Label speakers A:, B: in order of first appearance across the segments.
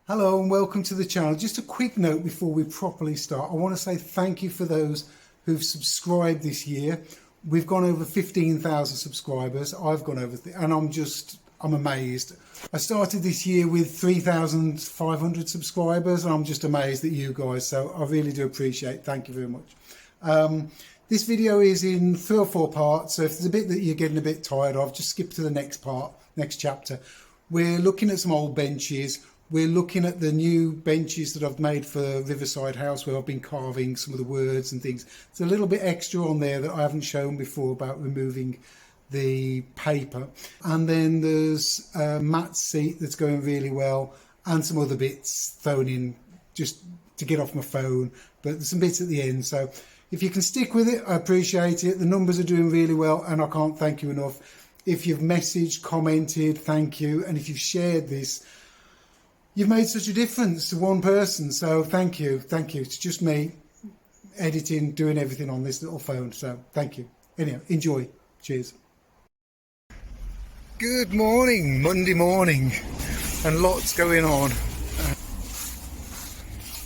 A: Hello and welcome to the channel. Just a quick note before we properly start. I want to say thank you for those who've subscribed this year. We've gone over 15,000 subscribers. I've gone over, and I'm amazed. I started this year with 3,500 subscribers and I'm just amazed at you guys. So I really do appreciate it. Thank you very much. This video is in 3 or 4 parts. So if there's a bit that you're getting a bit tired of, just skip to the next part, next chapter. We're looking at some old benches. We're looking at the new benches that I've made for Riverside House, where I've been carving some of the words and things. There's a little bit extra on there that I haven't shown before about removing the paper. And then there's Matt's seat that's going really well, and some other bits thrown in just to get off my phone. But there's some bits at the end. So if you can stick with it, I appreciate it. The numbers are doing really well and I can't thank you enough. If you've messaged, commented, thank you. And if you've shared this, you've made such a difference to one person, so thank you. It's just me editing, doing everything on this little phone, so thank you. Anyhow, enjoy. Cheers. Good morning, Monday morning, and lots going on.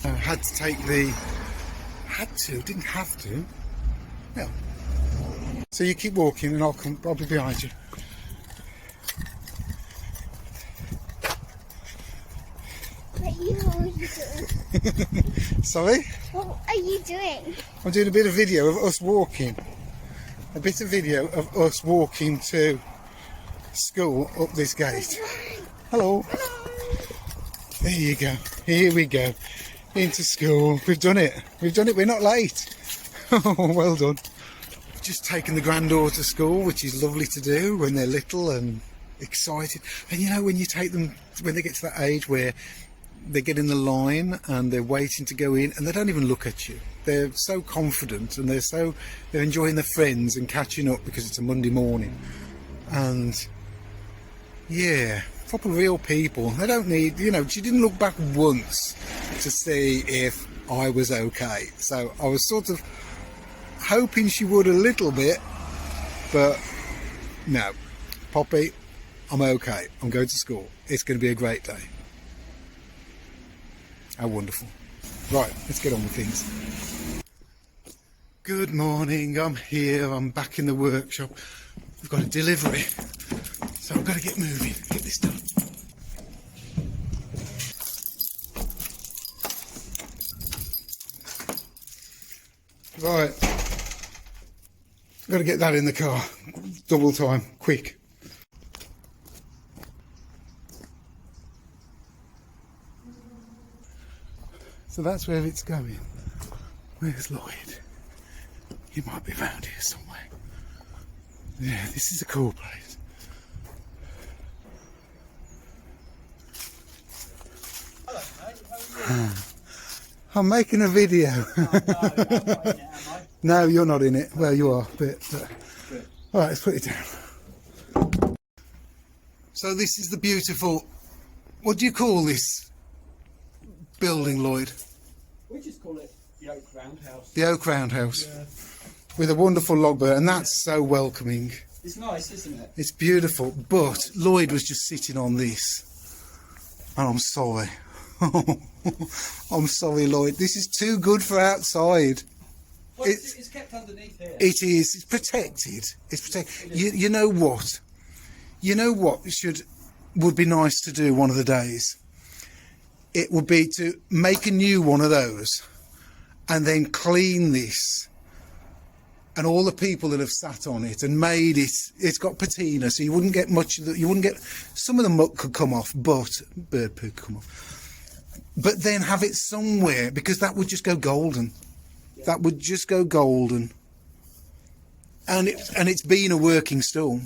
A: I had to take didn't have to. No. So you keep walking and I'll be behind you.
B: What are you doing?
A: Sorry?
B: What are you doing?
A: I'm doing a bit of video of us walking. A bit of video of us walking to school up this gate. Hello. There you go. Here we go. Into school. We've done it. We're not late. Well done. Just taken the granddaughter to school, which is lovely to do when they're little and excited. And you know, when you take them, when they get to that age where they get in the line and they're waiting to go in and they don't even look at you. They're so confident and they're enjoying their friends and catching up because it's a Monday morning. And yeah, proper real people. They don't need, you know, she didn't look back once to see if I was okay. So I was sort of hoping she would a little bit, but no. Poppy, I'm okay. I'm going to school. It's going to be a great day. How wonderful. Right, let's get on with things. Good morning, I'm here, I'm back in the workshop. We've got a delivery, so I've got to get moving, get this done. Right, I've got to get that in the car, double time, quick. So that's where it's going. Where's Lloyd? He might be around here somewhere. Yeah, this is a cool place.
C: Hello, mate. How are you?
A: I'm making a video.
C: No, I'm not in it, am I?
A: No, you're not in it. Well, you are, but all right, let's put it down. So this is the beautiful, what do you call this building, Lloyd?
C: We just call it the Oak Roundhouse.
A: The Oak Roundhouse.
C: Yeah.
A: With a wonderful log burn, and that's so welcoming.
C: It's nice, isn't it?
A: It's beautiful, but Lloyd was just sitting on this, and I'm sorry. I'm sorry, Lloyd. This is too good for outside.
C: Well, it's kept underneath here.
A: It is. It's protected. It's protected. You know what? You know what would be nice to do one of the days? It would be to make a new one of those and then clean this. And all the people that have sat on it and made it, it's got patina, so you wouldn't get much of the, you wouldn't get, some of the muck could come off, but bird poo could come off. But then have it somewhere, because that would just go golden. Yeah. That would just go golden. And it's been a working stool.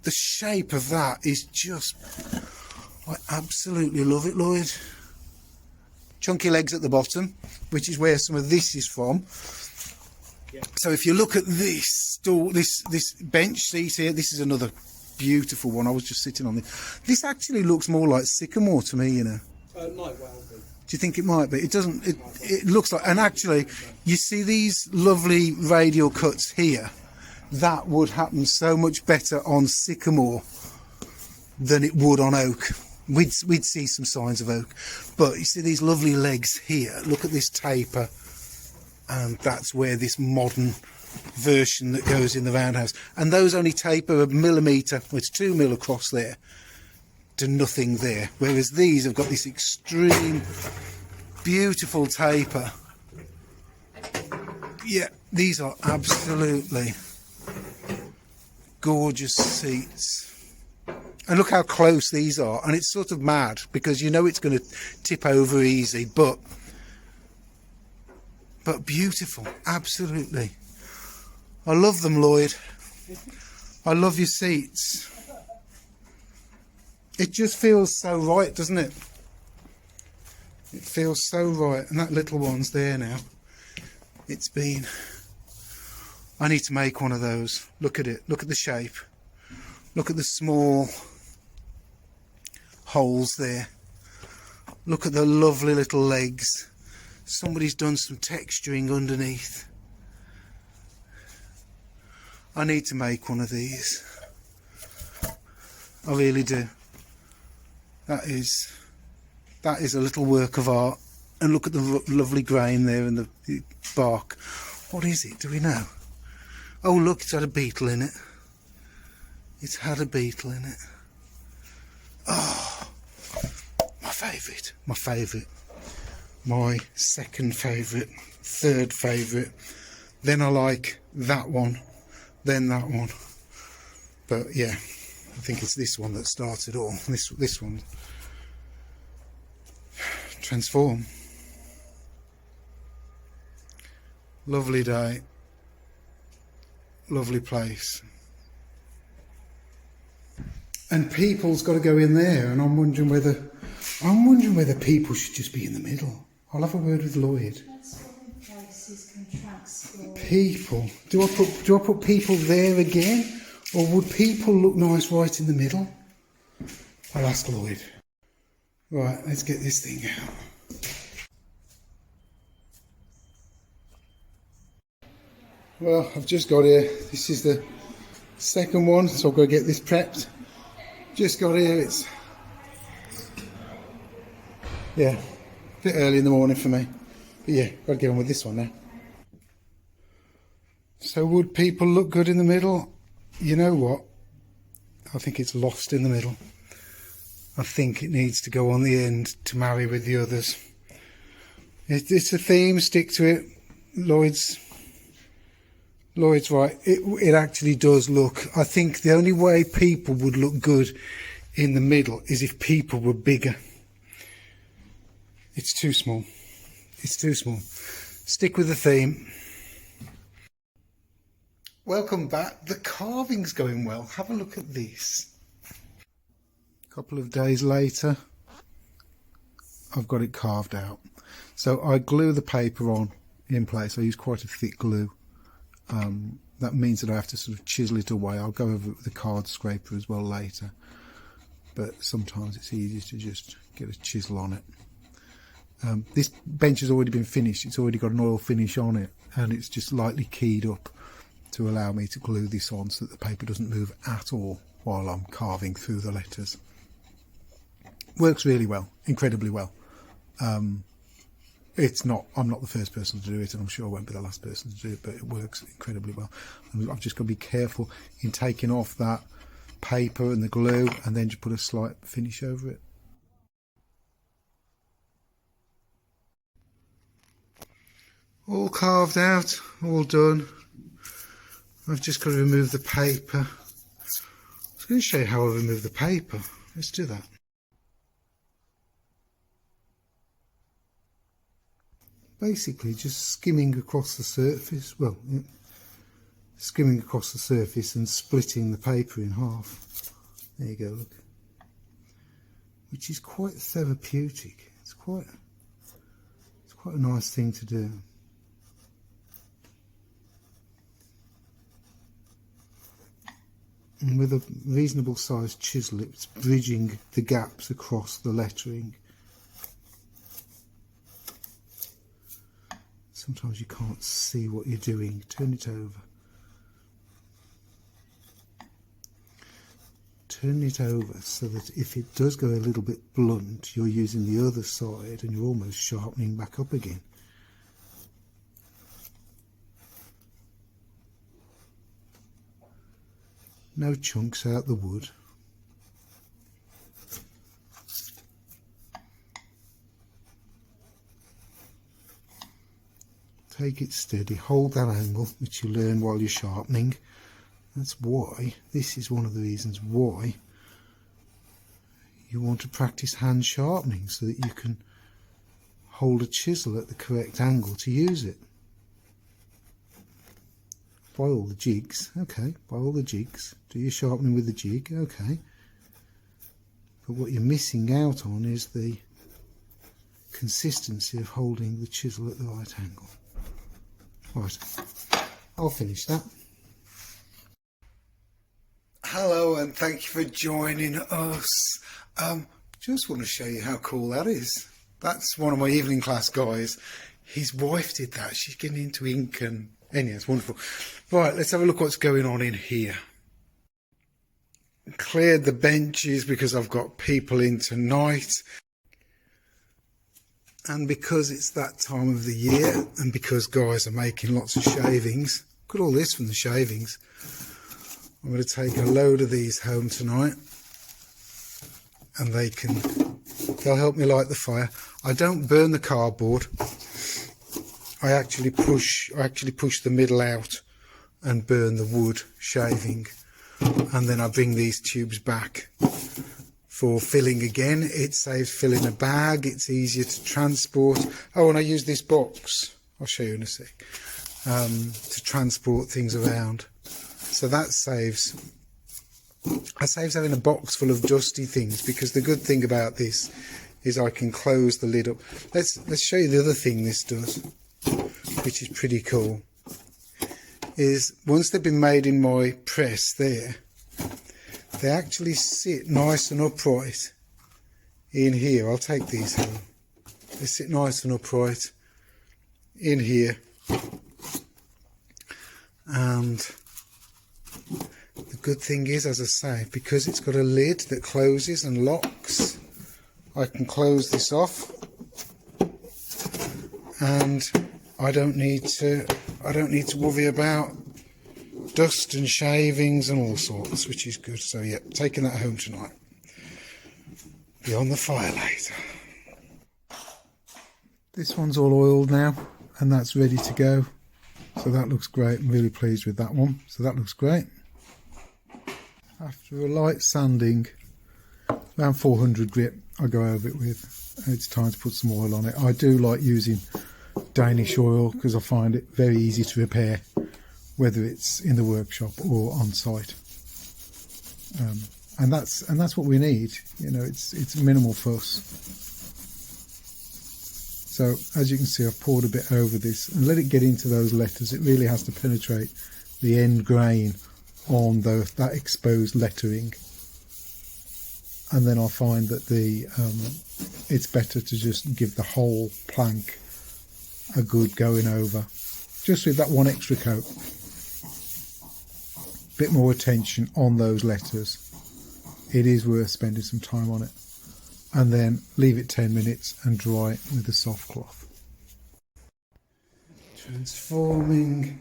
A: The shape of that is just, I absolutely love it, Lloyd. Chunky legs at the bottom, which is where some of this is from. Yeah. So if you look at this stool, this bench seat here, this is another beautiful one. I was just sitting on this. This actually looks more like sycamore to me, you know.
C: It might well be.
A: Do you think it might be? It doesn't. It looks like, and actually, you see these lovely radial cuts here. That would happen so much better on sycamore than it would on oak. we'd see some signs of oak. But you see these lovely legs here. Look at this taper, and that's where this modern version that goes in the roundhouse. And those only taper a millimetre, well, it's 2 mil across there, to nothing there. Whereas these have got this extreme, beautiful taper. Yeah, these are absolutely gorgeous seats. And look how close these are. And it's sort of mad because you know it's going to tip over easy, but beautiful, absolutely. I love them, Lloyd. I love your seats. It just feels so right, doesn't it? It feels so right. And that little one's there now. It's been... I need to make one of those. Look at it. Look at the shape. Look at the small holes there. Look at the lovely little legs. Somebody's done some texturing underneath. I need to make one of these. I really do. That is a little work of art. And look at the lovely grain there and the bark. What is it? Do we know? Oh look, it's had a beetle in it. It's had a beetle in it. Oh, my favourite. My favourite. My second favourite. Third favourite. Then I like that one. Then that one. But yeah, I think it's this one that started all. This one. Transform. Lovely day. Lovely place. And people's got to go in there, and I'm wondering whether people should just be in the middle. I'll have a word with Lloyd. People. Do I put people there again? Or would people look nice right in the middle? I'll ask Lloyd. Right, let's get this thing out. Well, I've just got here. This is the second one, so I've got to get this prepped. Just got here. It's, yeah, a bit early in the morning for me. But yeah, got to get on with this one now. So would people look good in the middle? You know what? I think it's lost in the middle. I think it needs to go on the end to marry with the others. It's a theme, stick to it. Lloyd's right. It actually does look. I think the only way people would look good in the middle is if people were bigger. It's too small. It's too small. Stick with the theme. Welcome back. The carving's going well. Have a look at this. A couple of days later, I've got it carved out. So I glue the paper on in place. I use quite a thick glue. That means that I have to sort of chisel it away. I'll go over it with a card scraper as well later. But sometimes it's easier to just get a chisel on it. This bench has already been finished. It's already got an oil finish on it. And it's just lightly keyed up to allow me to glue this on so that the paper doesn't move at all while I'm carving through the letters. Works really well, incredibly well. I'm not the first person to do it, and I'm sure I won't be the last person to do it, but it works incredibly well. And I've just got to be careful in taking off that paper and the glue and then just put a slight finish over it. All carved out, all done. I've just got to remove the paper. I was going to show you how I remove the paper. Let's do that. Basically just skimming across the surface, skimming across the surface and splitting the paper in half. There you go, look. Which is quite therapeutic. It's quite a nice thing to do. And with a reasonable sized chisel, it's bridging the gaps across the lettering. Sometimes you can't see what you're doing. Turn it over. turn it over so that if it does go a little bit blunt, you're using the other side and you're almost sharpening back up again. No chunks out the wood. Take it steady, hold that angle, which you learn while you're sharpening. That's why, this is one of the reasons why you want to practice hand sharpening, so that you can hold a chisel at the correct angle to use it. Buy all the jigs, okay, buy all the jigs. Do your sharpening with the jig, okay. But what you're missing out on is the consistency of holding the chisel at the right angle. Right, I'll finish that. Hello and thank you for joining us. Just want to show you how cool that is. That's one of my evening class guys. His wife did that. She's getting into ink and anyway, it's wonderful. Right, let's have a look what's going on in here. Cleared the benches because I've got people in tonight. And because it's that time of the year and because guys are making lots of shavings, look at all this from the shavings. I'm going to take a load of these home tonight and they'll help me light the fire. I don't burn the cardboard. I actually push the middle out and burn the wood shaving, and then I bring these tubes back for filling again. It saves filling a bag, it's easier to transport. Oh, and I use this box, I'll show you in a sec, to transport things around. So that saves having a box full of dusty things, because the good thing about this is I can close the lid up. Let's show you the other thing this does, which is pretty cool, is once they've been made in my press there, they actually sit nice and upright in here. I'll take these home. They sit nice and upright in here. And the good thing is, as I say, because it's got a lid that closes and locks, I can close this off and I don't need to worry about dust and shavings and all sorts, which is good. So yeah, taking that home tonight. Be on the fire later. This one's all oiled now and that's ready to go. So that looks great. I'm really pleased with that one. So that looks great. After a light sanding, around 400 grit, I go over it with. It's time to put some oil on it. I do like using Danish oil because I find it very easy to repair, whether it's in the workshop or on site. And that's what we need. You know, it's minimal fuss. So as you can see, I've poured a bit over this and let it get into those letters. It really has to penetrate the end grain on that exposed lettering. And then I find that it's better to just give the whole plank a good going over, just with that one extra coat. Bit more attention on those letters. It is worth spending some time on it. And then leave it 10 minutes and dry it with a soft cloth. Transforming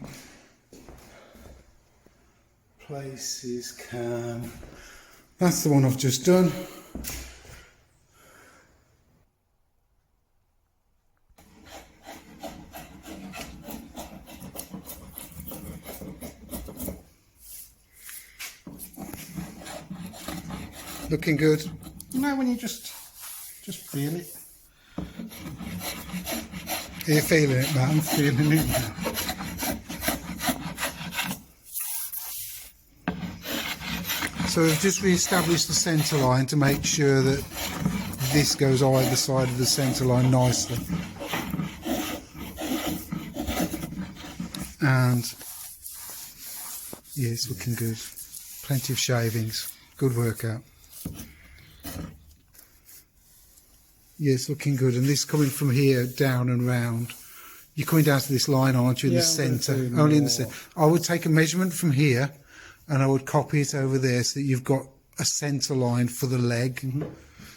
A: places can. That's the one I've just done. Looking good. You know when you just feel it. Are you feeling it, man? I'm feeling it now. So we've just re-established the centre line to make sure that this goes either side of the centre line nicely. And yeah, it's looking good. Plenty of shavings. Good workout. Yeah, it's looking good. And this coming from here down and round. You're coming down to this line, aren't you, in the centre? Only in the centre. I would take a measurement from here and I would copy it over there so that you've got a centre line for the leg.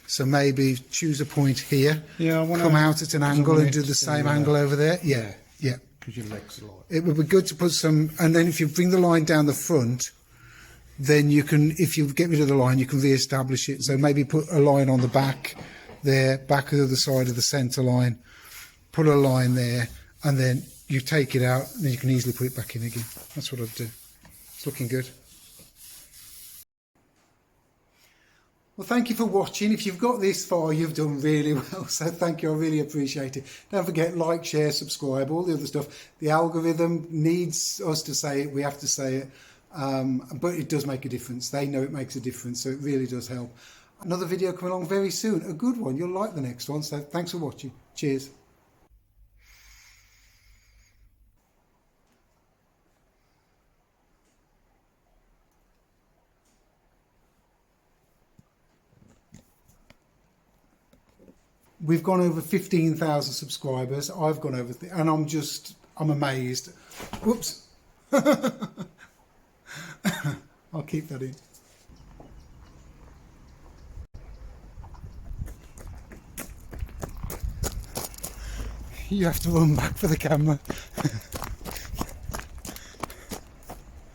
A: So maybe choose a point here.
D: Yeah, I wanna
A: come out at an angle and do the
D: see,
A: same angle over there. Yeah, yeah.
D: Because your legs are like.
A: It would be good to put some, and then if you bring the line down the front, then you can, if you get rid of the line, you can re-establish it. So maybe put a line on the back there, back of the other side of the centre line, put a line there, and then you take it out, and then you can easily put it back in again. That's what I'd do. It's looking good. Well, thank you for watching. If you've got this far, you've done really well. So thank you. I really appreciate it. Don't forget, like, share, subscribe, all the other stuff. The algorithm needs us to say it. We have to say it. But it does make a difference. They know it makes a difference. So it really does help. Another video coming along very soon. A good one. You'll like the next one. So thanks for watching. Cheers. We've gone over 15,000 subscribers. I've gone over, and I'm amazed. Whoops. I'll keep that in. You have to run back for the camera.